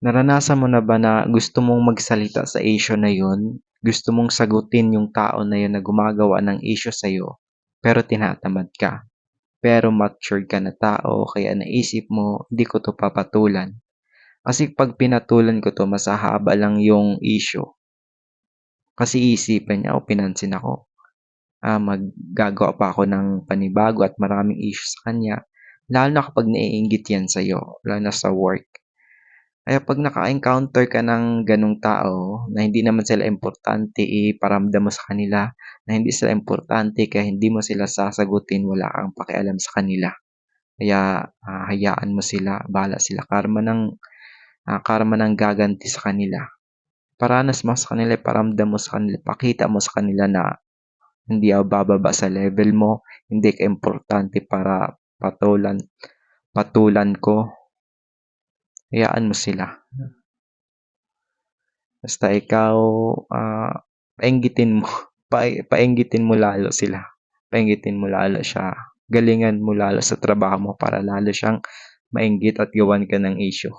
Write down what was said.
Naranasan mo na ba na gusto mong magsalita sa issue na yun? Gusto mong sagutin yung tao na yun na gumagawa ng issue sa'yo, pero tinatamad ka. Pero matured ka na tao, kaya naisip mo, hindi ko to papatulan. Kasi pag pinatulan ko to, mas hahaba lang yung issue. Kasi iisipin niya, o pinansin ako. Maggagawa pa ako ng panibago at maraming issue sa kanya. Lalo na kapag naiinggit yan sa'yo, lalo na sa work. Kaya 'pag naka-encounter ka ng gano'ng tao na hindi naman sila importante, iparamdam mo sa kanila na hindi sila importante kaya hindi mo sila sasagutin, wala kang pakialam sa kanila. Kaya, hayaan mo sila, bahala sila. Karma ng gaganti sa kanila. Paranas mo sa kanila, iparamdam mo sa kanila, pakita mo sa kanila na hindi ako bababa sa level mo, hindi ka importante para patulan ko. Hayaan mo sila. Basta ikaw, painggitin mo, painggitin mo lalo sila. Painggitin mo lalo siya. Galingan mo lalo sa trabaho mo para lalo siyang mainggit at gawan ka ng issue.